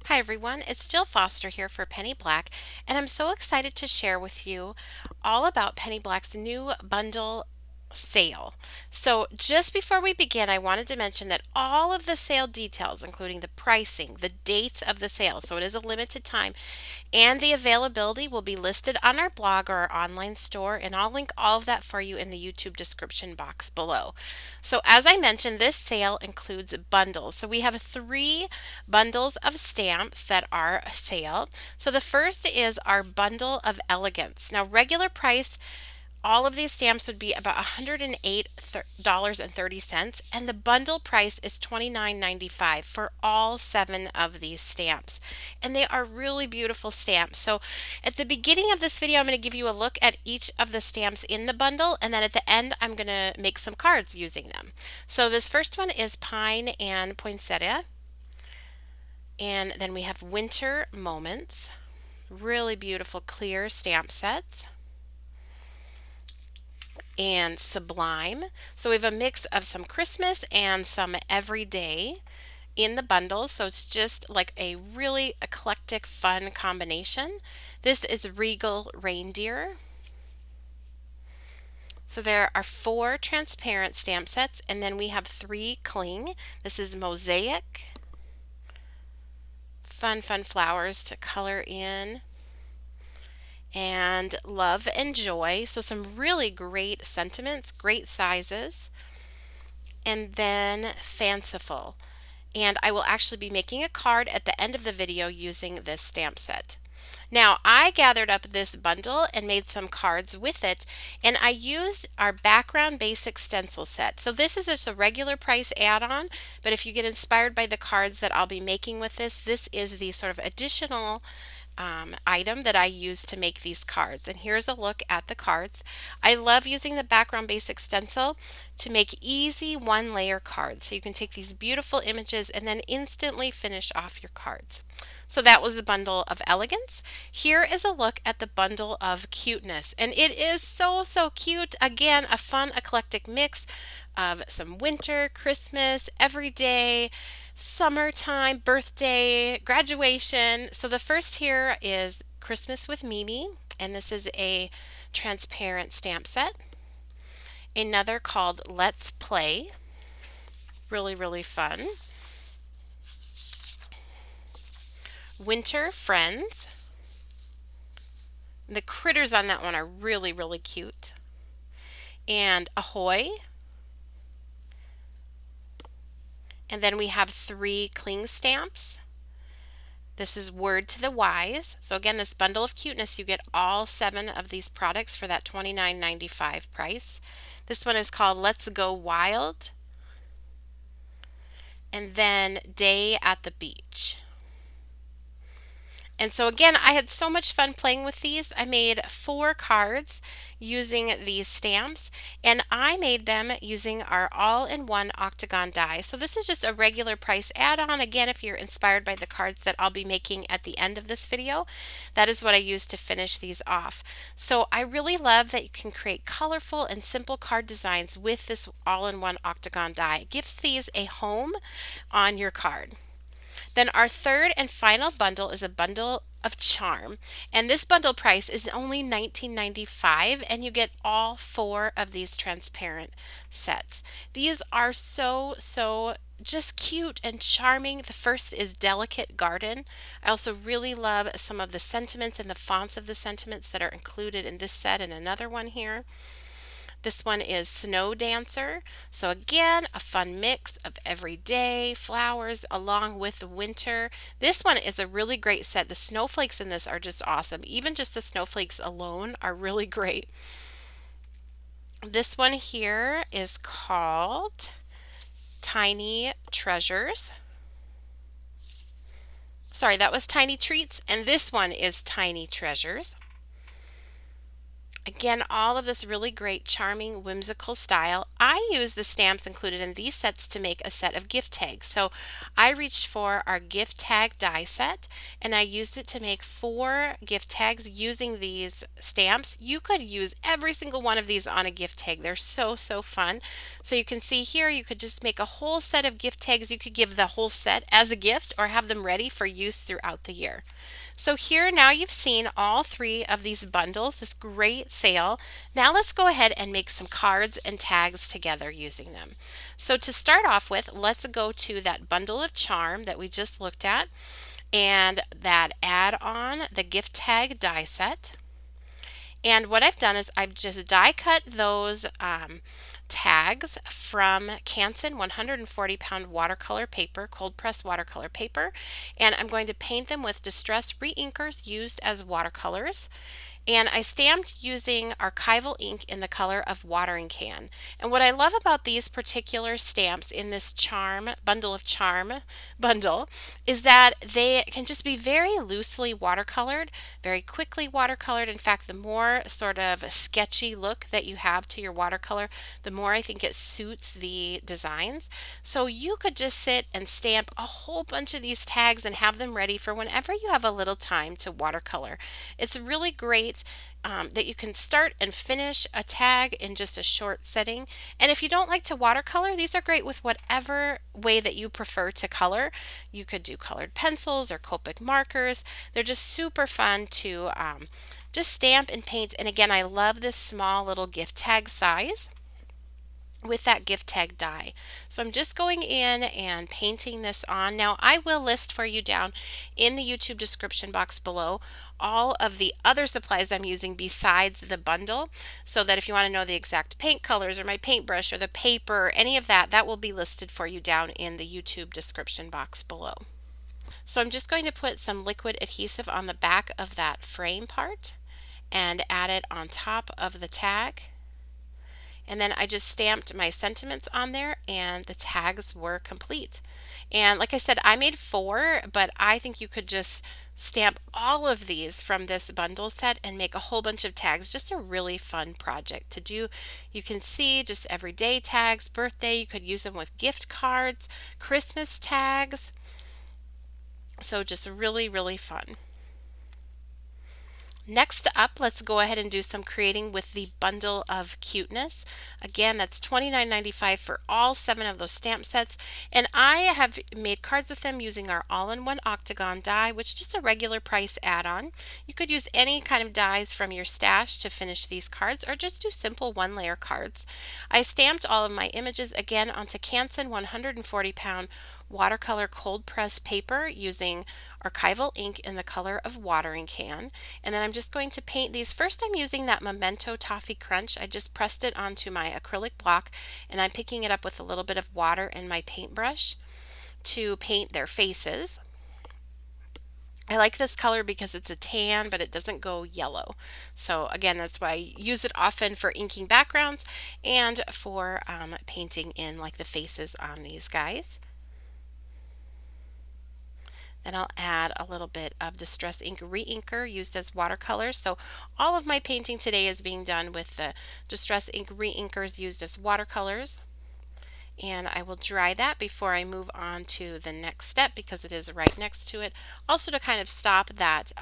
Hi everyone, it's Jill Foster here for Penny Black, and I'm so excited to share with you all about Penny Black's new bundle sale. So, just before we begin, I wanted to mention that all of the sale details, including the pricing, the dates of the sale, so it is a limited time, and the availability will be listed on our blog or our online store, and I'll link all of that for you in the YouTube description box below. So, as I mentioned, this sale includes bundles. So, we have three bundles of stamps that are a sale. So, the first is our bundle of elegance. Now, regular price all of these stamps would be about $108.30, and the bundle price is $29.95 for all 7 of these stamps. And they are really beautiful stamps. So at the beginning of this video, I'm going to give you a look at each of the stamps in the bundle, and then at the end, I'm going to make some cards using them. So this first one is Pine and Poinsettia, and then we have Winter Moments, really beautiful clear stamp sets, and Sublime. So we have a mix of some Christmas and some everyday in the bundle. So it's just like a really eclectic, fun combination. This is Regal Reindeer. So there are 4 transparent stamp sets, and then we have 3 cling. This is Mosaic. Fun flowers to color in. And Love and Joy. So some really great sentiments, great sizes. And then Fanciful. And I will actually be making a card at the end of the video using this stamp set. Now, I gathered up this bundle and made some cards with it, and I used our background basic stencil set. So this is just a regular price add-on, but if you get inspired by the cards that I'll be making with this is the sort of additional item that I use to make these cards. And here's a look at the cards. I love using the background basic stencil to make easy one layer cards. So you can take these beautiful images and then instantly finish off your cards. So that was the bundle of elegance. Here is a look at the bundle of cuteness. And it is so cute. Again, a fun eclectic mix of some winter, Christmas, everyday, summertime, birthday, graduation. So the first here is Christmas with Mimi, and this is a transparent stamp set. Another called Let's Play, really fun. Winter Friends. The critters on that one are really cute. And Ahoy. And then we have 3 cling stamps. This is Word to the Wise. So again, this bundle of cuteness, you get all 7 of these products for that $29.95 price. This one is called Let's Go Wild. And then Day at the Beach. And so again, I had so much fun playing with these. I made 4 cards using these stamps, and I made them using our all-in-one octagon die. So this is just a regular price add-on. Again, if you're inspired by the cards that I'll be making at the end of this video, that is what I used to finish these off. So I really love that you can create colorful and simple card designs with this all-in-one octagon die. It gives these a home on your card. Then our third and final bundle is a bundle of charm, and this bundle price is only $19.95, and you get all 4 of these transparent sets. These are so just cute and charming. The first is Delicate Garden. I also really love some of the sentiments and the fonts of the sentiments that are included in this set, and another one here. This one is Snow Dancer. So again, a fun mix of everyday flowers along with the winter. This one is a really great set. The snowflakes in this are just awesome. Even just the snowflakes alone are really great. This one here is called Tiny Treasures. Sorry, that was Tiny Treats, and this one is Tiny Treasures. Again, all of this really great, charming, whimsical style. I use the stamps included in these sets to make a set of gift tags. So I reached for our gift tag die set and I used it to make 4 gift tags using these stamps. You could use every single one of these on a gift tag. They're so, so fun. So you can see here, you could just make a whole set of gift tags. You could give the whole set as a gift or have them ready for use throughout the year. So here now you've seen all 3 of these bundles, this great sale. Now let's go ahead and make some cards and tags together using them. So to start off with, let's go to that bundle of charm that we just looked at and that add-on, the gift tag die set. And what I've done is I've just die cut those tags from Canson 140-pound watercolor paper, cold press watercolor paper, and I'm going to paint them with Distress Reinkers used as watercolors. And I stamped using Archival ink in the color of watering can. And what I love about these particular stamps in this charm bundle of charm bundle is that they can just be very loosely watercolored, very quickly watercolored. In fact, the more sort of sketchy look that you have to your watercolor, the more I think it suits the designs. So you could just sit and stamp a whole bunch of these tags and have them ready for whenever you have a little time to watercolor. It's really great that you can start and finish a tag in just a short setting. And if you don't like to watercolor, these are great with whatever way that you prefer to color. You could do colored pencils or Copic markers. They're just super fun to just stamp and paint. And again, I love this small little gift tag size with that gift tag die. So I'm just going in and painting this on. Now I will list for you down in the YouTube description box below all of the other supplies I'm using besides the bundle, so that if you want to know the exact paint colors or my paintbrush or the paper or any of that, that will be listed for you down in the YouTube description box below. So I'm just going to put some liquid adhesive on the back of that frame part and add it on top of the tag. And then I just stamped my sentiments on there and the tags were complete. And like I said, I made 4, but I think you could just stamp all of these from this bundle set and make a whole bunch of tags. Just a really fun project to do. You can see just everyday tags, birthday, you could use them with gift cards, Christmas tags. So just really, really fun. Next up, let's go ahead and do some creating with the bundle of cuteness. Again, that's $29.95 for all 7 of those stamp sets. And I have made cards with them using our all-in-one octagon die, which is just a regular price add-on. You could use any kind of dies from your stash to finish these cards or just do simple 1-layer cards. I stamped all of my images again onto Canson 140-pound watercolor cold press paper using Archival ink in the color of watering can. And then I'm just going to paint these. First I'm using that Memento Toffee Crunch. I just pressed it onto my acrylic block and I'm picking it up with a little bit of water in my paintbrush to paint their faces. I like this color because it's a tan, but it doesn't go yellow. So again, that's why I use it often for inking backgrounds and for painting in like the faces on these guys. Then I'll add a little bit of Distress Ink Reinker used as watercolor. So all of my painting today is being done with the Distress Ink Reinkers used as watercolors. And I will dry that before I move on to the next step because it is right next to it. Also to kind of stop that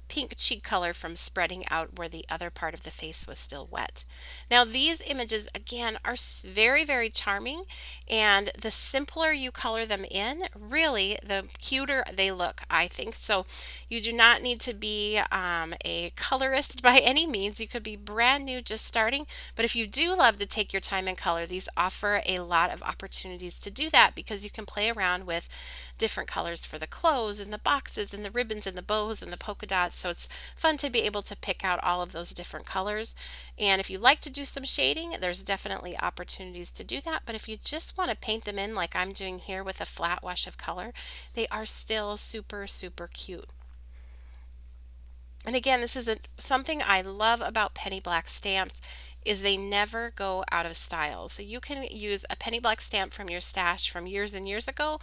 pink cheek color from spreading out where the other part of the face was still wet. Now these images again are very, very charming, and the simpler you color them in, really the cuter they look, I think. So you do not need to be a colorist by any means. You could be brand new, just starting, but if you do love to take your time and color, these offer a lot of opportunities to do that because you can play around with different colors for the clothes and the boxes and the ribbons and the bows and the polka dots. So it's fun to be able to pick out all of those different colors. And if you like to do some shading, there's definitely opportunities to do that. But if you just want to paint them in like I'm doing here with a flat wash of color, they are still super, super cute. And again, this is something I love about penny black stamps is they never go out of style. So you can use a penny black stamp from your stash from years and years ago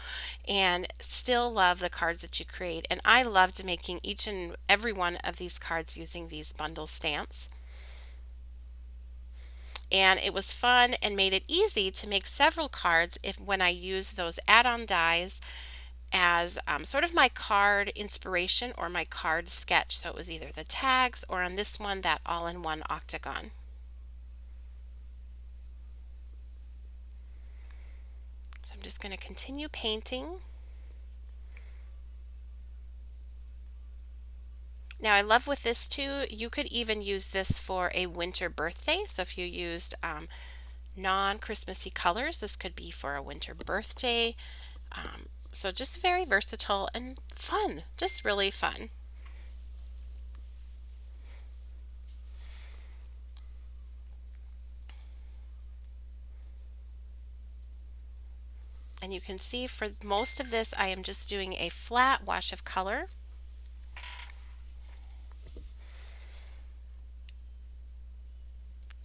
and still love the cards that you create. And I loved making each and every one of these cards using these bundle stamps. And it was fun and made it easy to make several cards if when I use those add-on dies as sort of my card inspiration or my card sketch. So it was either the tags or on this one, that all-in-one octagon. So I'm just going to continue painting. Now I love with this too, you could even use this for a winter birthday. So if you used non-Christmassy colors, this could be for a winter birthday. So just very versatile and fun, just really fun. And you can see for most of this, I am just doing a flat wash of color.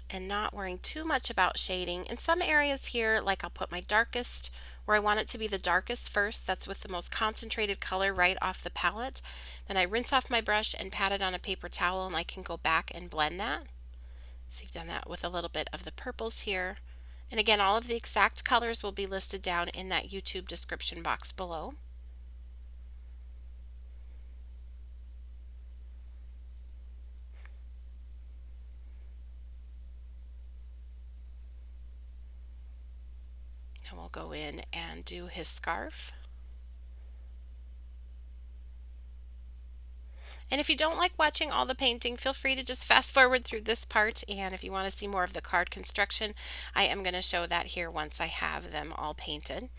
And not worrying too much about shading. In some areas here, like I'll put my darkest where I want it to be the darkest first. That's with the most concentrated color right off the palette. Then I rinse off my brush and pat it on a paper towel, and I can go back and blend that. So you've done that with a little bit of the purples here. And again, all of the exact colors will be listed down in that YouTube description box below. And we'll go in and do his scarf. And if you don't like watching all the painting, feel free to just fast forward through this part. And if you want to see more of the card construction, I am going to show that here once I have them all painted.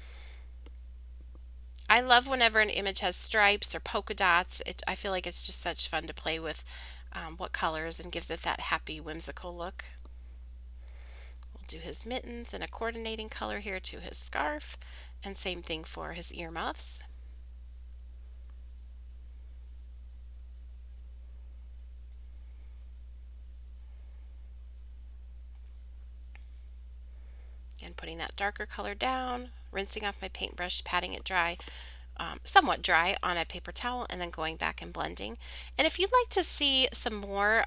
I love whenever an image has stripes or polka dots. I feel like it's just such fun to play with what colors and gives it that happy, whimsical look. We'll do his mittens and a coordinating color here to his scarf, and same thing for his earmuffs. And putting that darker color down, rinsing off my paintbrush, patting it dry, somewhat dry on a paper towel, and then going back and blending. And if you'd like to see some more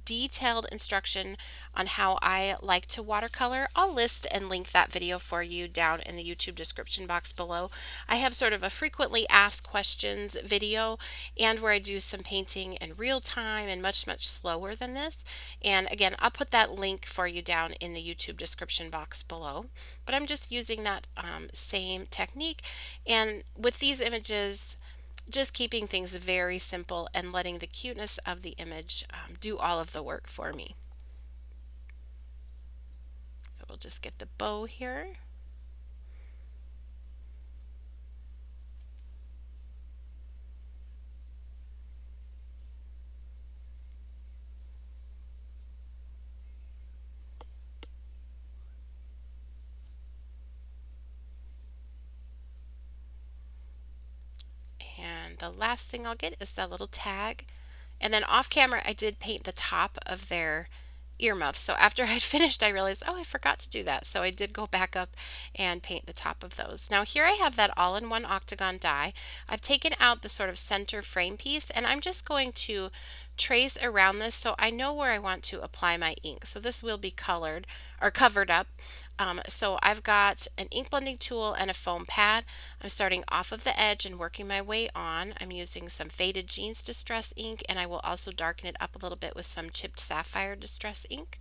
detailed instruction on how I like to watercolor, I'll list and link that video for you down in the YouTube description box below. I have sort of a frequently asked questions video, and where I do some painting in real time and much slower than this. And again, I'll put that link for you down in the YouTube description box below. But I'm just using that same technique, and with these images, just keeping things very simple and letting the cuteness of the image do all of the work for me. So we'll just get the bow here. And the last thing I'll get is that little tag. And then off camera, I did paint the top of their earmuffs. So after I'd finished, I realized, oh, I forgot to do that. So I did go back up and paint the top of those. Now here I have that all-in-one octagon die. I've taken out the sort of center frame piece, and I'm just going to trace around this so I know where I want to apply my ink. So this will be colored or covered up. So I've got an ink blending tool and a foam pad. I'm starting off of the edge and working my way on. I'm using some Faded Jeans Distress ink, and I will also darken it up a little bit with some chipped Sapphire Distress ink.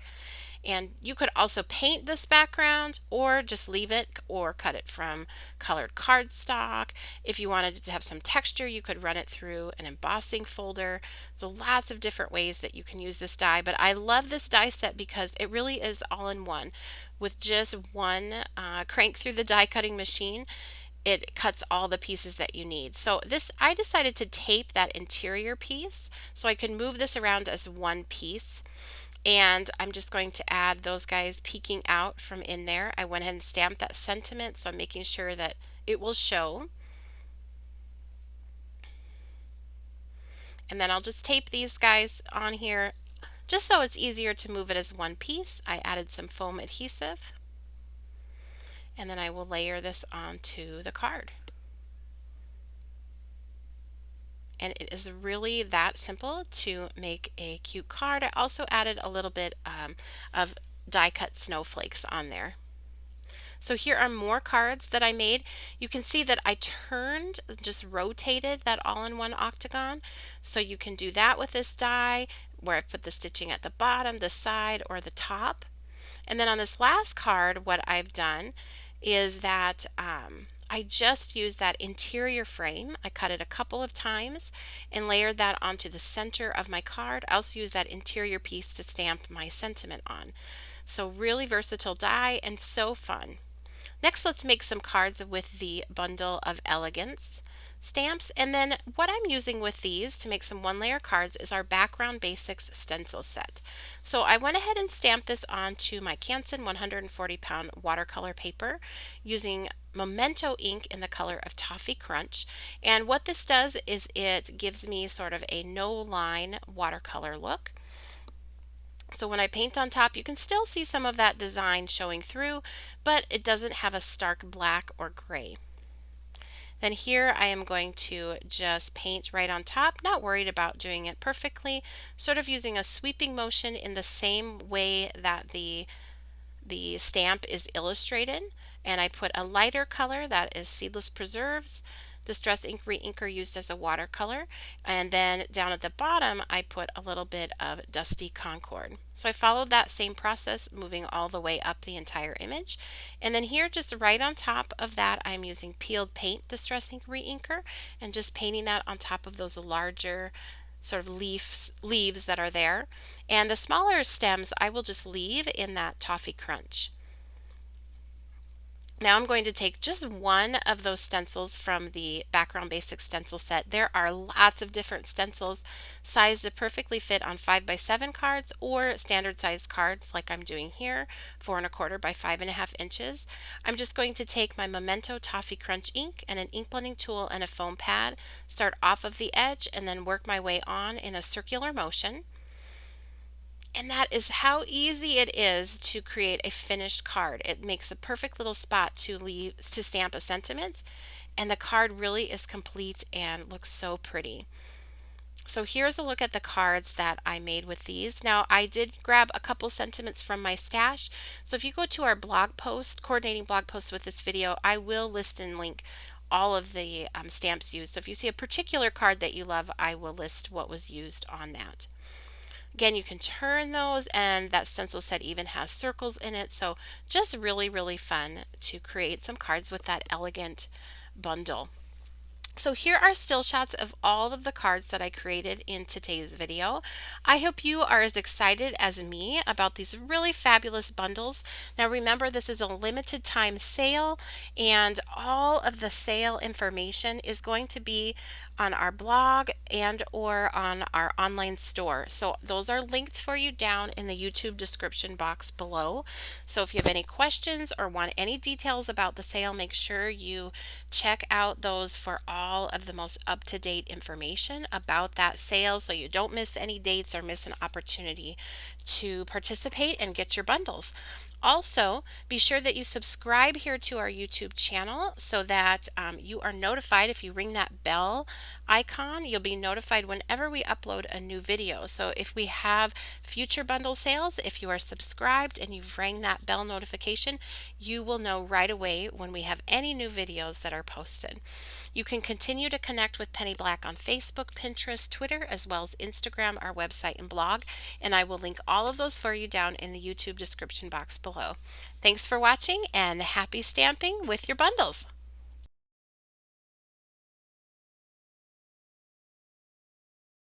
And you could also paint this background or just leave it or cut it from colored cardstock. If you wanted it to have some texture, you could run it through an embossing folder. So lots of different ways that you can use this die, but I love this die set because it really is all in one. With just one crank through the die cutting machine, it cuts all the pieces that you need. So this, I decided to tape that interior piece so I can move this around as one piece. And I'm just going to add those guys peeking out from in there. I went ahead and stamped that sentiment, so I'm making sure that it will show. And then I'll just tape these guys on here just so it's easier to move it as one piece. I added some foam adhesive, and then I will layer this onto the card. And it is really that simple to make a cute card. I also added a little bit of die cut snowflakes on there. So here are more cards that I made. You can see that I turned, just rotated that all-in-one octagon. So you can do that with this die where I put the stitching at the bottom, the side, or the top. And then on this last card, what I've done is that I just used that interior frame. I cut it a couple of times and layered that onto the center of my card. I also used that interior piece to stamp my sentiment on. So really versatile die and so fun. Next, let's make some cards with the bundle of elegance stamps. And then what I'm using with these to make some one layer cards is our background basics stencil set. So I went ahead and stamped this onto my Canson 140-pound watercolor paper using Memento ink in the color of Toffee Crunch. And what this does is it gives me sort of a no line watercolor look. So when I paint on top, you can still see some of that design showing through, but it doesn't have a stark black or gray. Then here I am going to just paint right on top, not worried about doing it perfectly, sort of using a sweeping motion in the same way that the stamp is illustrated. And I put a lighter color that is Seedless Preserves, Distress Ink Reinker used as a watercolor, and then down at the bottom I put a little bit of Dusty Concord. So I followed that same process, moving all the way up the entire image. And then here, just right on top of that, I'm using Peeled Paint Distress Ink Reinker and just painting that on top of those larger sort of leaves that are there. And the smaller stems I will just leave in that Toffee Crunch. Now I'm going to take just one of those stencils from the Background Basics stencil set. There are lots of different stencils sized to perfectly fit on 5x7 cards or standard sized cards like I'm doing here, 4 1/4 by 5.5 inches. I'm just going to take my Memento Toffee Crunch ink and an ink blending tool and a foam pad, start off of the edge and then work my way on in a circular motion. And that is how easy it is to create a finished card. It makes a perfect little spot to stamp a sentiment, and the card really is complete and looks so pretty. So here's a look at the cards that I made with these. Now I did grab a couple sentiments from my stash. So if you go to our blog post, coordinating blog post with this video, I will list and link all of the stamps used. So if you see a particular card that you love, I will list what was used on that. Again, you can turn those, and that stencil set even has circles in it. So just really, really fun to create some cards with that elegant bundle. So here are still shots of all of the cards that I created in today's video. I hope you are as excited as me about these really fabulous bundles. Now remember, this is a limited time sale, and all of the sale information is going to be on our blog and or on our online store. So those are linked for you down in the YouTube description box below. So if you have any questions or want any details about the sale, make sure you check out those for all of the most up-to-date information about that sale so you don't miss any dates or miss an opportunity to participate and get your bundles. Also, be sure that you subscribe here to our YouTube channel so that you are notified. If you ring that bell icon, you'll be notified whenever we upload a new video. So if we have future bundle sales, if you are subscribed and you've rang that bell notification, you will know right away when we have any new videos that are posted. You can continue to connect with Penny Black on Facebook, Pinterest, Twitter, as well as Instagram, our website, and blog. And I will link all of those for you down in the YouTube description box below. Thanks for watching, and happy stamping with your bundles.